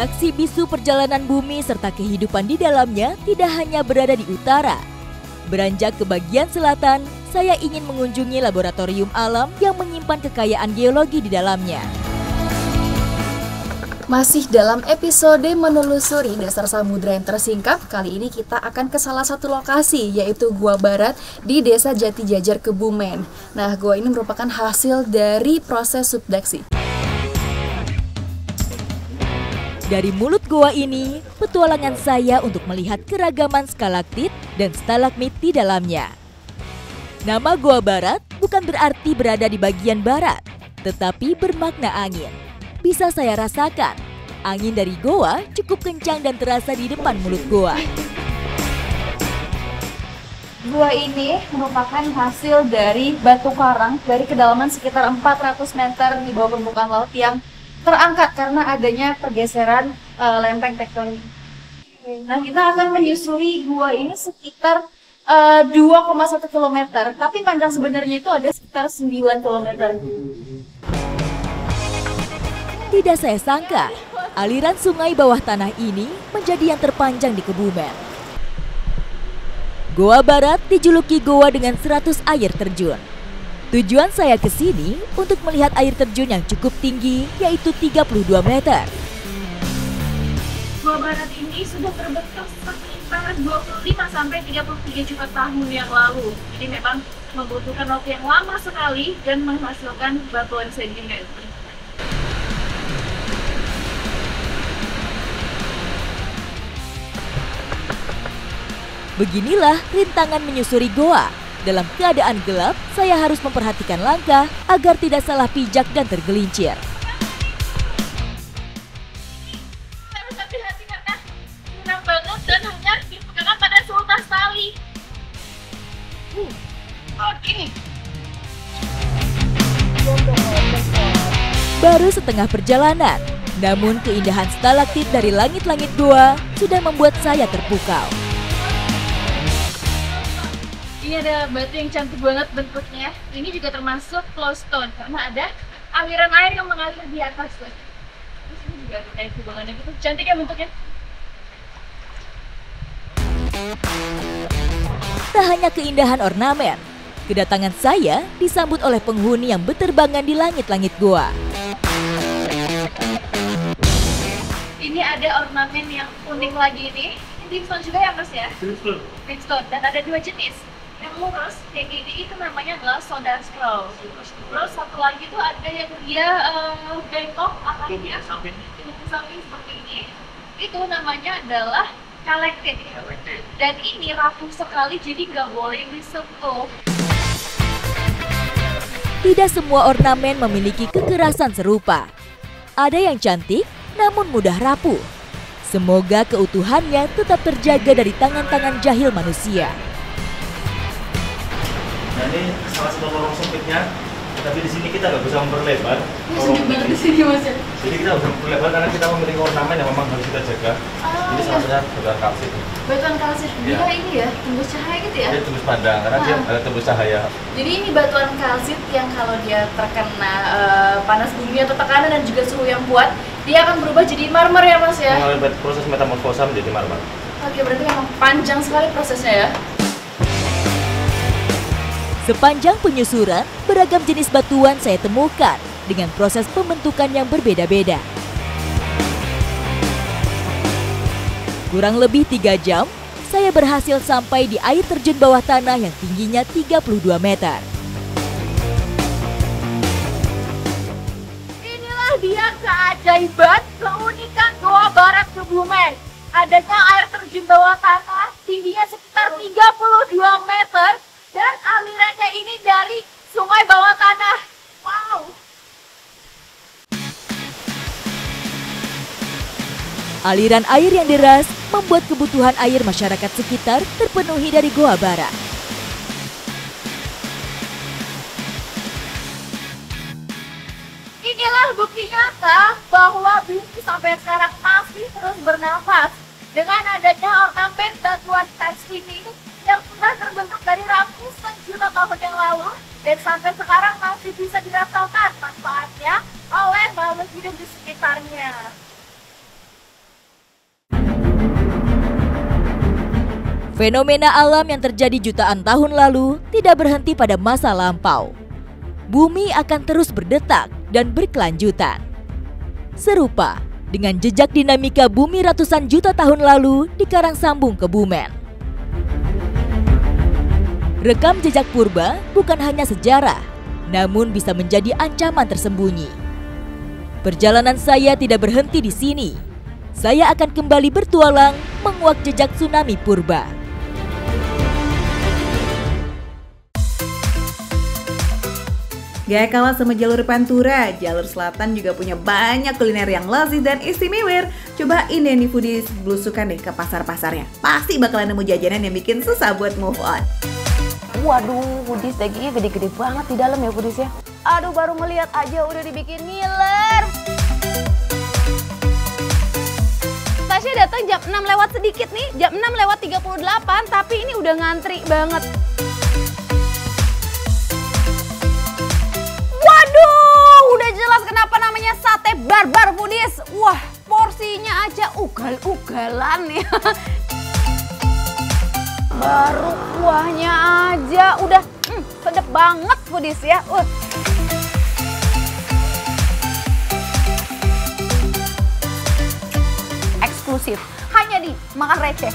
Saksi bisu perjalanan bumi serta kehidupan di dalamnya tidak hanya berada di utara. Beranjak ke bagian selatan, saya ingin mengunjungi laboratorium alam yang menyimpan kekayaan geologi di dalamnya. Masih dalam episode menelusuri dasar samudra yang tersingkap, kali ini kita akan ke salah satu lokasi, yaitu Gua Barat di Desa Jati Jajar, Kebumen. Nah, gua ini merupakan hasil dari proses subduksi. Dari mulut gua ini, petualangan saya untuk melihat keragaman stalaktit dan stalagmit di dalamnya. Nama Gua Barat bukan berarti berada di bagian barat, tetapi bermakna angin. Bisa saya rasakan, angin dari goa cukup kencang dan terasa di depan mulut goa. Gua ini merupakan hasil dari batu karang dari kedalaman sekitar 400 meter di bawah permukaan laut yang terangkat karena adanya pergeseran lempeng tektonik. Nah, kita akan menyusuri gua ini sekitar 2,1 km, tapi panjang sebenarnya itu ada sekitar 9 km. Tidak saya sangka, aliran sungai bawah tanah ini menjadi yang terpanjang di Kebumen. Goa Barat dijuluki goa dengan 100 air terjun. Tujuan saya ke sini untuk melihat air terjun yang cukup tinggi, yaitu 32 meter. Gua Barat ini sudah terbentuk sekitar 25-33 juta tahun yang lalu. Jadi memang membutuhkan waktu yang lama sekali dan menghasilkan batuan sedimen. Beginilah rintangan menyusuri goa. Dalam keadaan gelap, saya harus memperhatikan langkah agar tidak salah pijak dan tergelincir. Harus hati-hati karena menang banget dan hanya dipegang pada sultas tali. Oke. Baru setengah perjalanan, namun keindahan stalaktit dari langit-langit goa sudah membuat saya terpukau. Ini ada batu yang cantik banget bentuknya. Ini juga termasuk flowstone karena ada aliran air yang mengalir di atas. Terus ini juga ada kayak kubangannya gitu. Cantik ya bentuknya. Tak hanya keindahan ornamen, kedatangan saya disambut oleh penghuni yang berterbangan di langit-langit goa. Ini ada ornamen yang unik lagi nih. Limestone juga ya Mas ya? Limestone. Dan ada dua jenis. Yang lurus kayak gini itu namanya adalah soda scroll. Terus satu lagi tuh ada yang dia bengkok akarnya samping seperti ini. Itu namanya adalah kalektit. Dan ini rapuh sekali jadi nggak boleh disentuh. Tidak semua ornamen memiliki kekerasan serupa. Ada yang cantik namun mudah rapuh. Semoga keutuhannya tetap terjaga dari tangan-tangan jahil manusia. Nah, ini salah satu lorong sempitnya, tapi di sini kita nggak bisa memperlebar. Di sini Mas ya? Jadi kita harus memperlebar karena kita memiliki ornamen yang memang harus kita jaga. Ini salah satunya batuan kalsit. Batuan kalsit, dia Ya. ini ya, tembus cahaya gitu ya? Dia tembus pandang karena dia ada tembus cahaya. Jadi ini batuan kalsit yang kalau dia terkena panas bumi atau tekanan dan juga suhu yang kuat, dia akan berubah jadi marmer ya Mas ya? Mengalami proses metamorfosa menjadi marmer. Oke, berarti memang panjang sekali prosesnya ya? Sepanjang penyusuran, beragam jenis batuan saya temukan dengan proses pembentukan yang berbeda-beda. Kurang lebih 3 jam, saya berhasil sampai di air terjun bawah tanah yang tingginya 32 meter. Inilah dia keajaiban keunikan Goa Barat Kebumen. Adanya air terjun bawah tanah tingginya sekitar 32 meter dan alirannya ini dari sungai bawah tanah. Wow. Aliran air yang deras membuat kebutuhan air masyarakat sekitar terpenuhi dari Goa Barat. Inilah bukti nyata bahwa bumi sampai sekarang masih terus bernafas. Dengan adanya ornamen batuan teks ini yang sudah terbentuk dari ratusan juta tahun yang lalu dan sampai sekarang masih bisa dirasakan manfaatnya oleh makhluk hidup di sekitarnya. Fenomena alam yang terjadi jutaan tahun lalu tidak berhenti pada masa lampau. Bumi akan terus berdetak dan berkelanjutan. Serupa dengan jejak dinamika bumi ratusan juta tahun lalu di Karangsambung, Kebumen. Rekam jejak purba bukan hanya sejarah, namun bisa menjadi ancaman tersembunyi. Perjalanan saya tidak berhenti di sini. Saya akan kembali bertualang menguak jejak tsunami purba. Gak kalah sama jalur Pantura, jalur selatan juga punya banyak kuliner yang lazis dan istimewa. Cobain deh nih foodies, belusukan deh ke pasar-pasarnya. Pasti bakalan nemu jajanan yang bikin susah buat move on. Waduh, foodies dagingnya gede-gede banget di dalam ya foodies ya. Aduh, baru melihat aja udah dibikin ngiler. Tasya datang jam 6 lewat sedikit nih, jam 6 lewat 38, tapi ini udah ngantri banget. Waduh, udah jelas kenapa namanya sate barbar foodies. Wah, porsinya aja ugal-ugalan ya. Baru kuahnya aja udah sedep banget foodies ya. Eksklusif hanya di Makan Receh.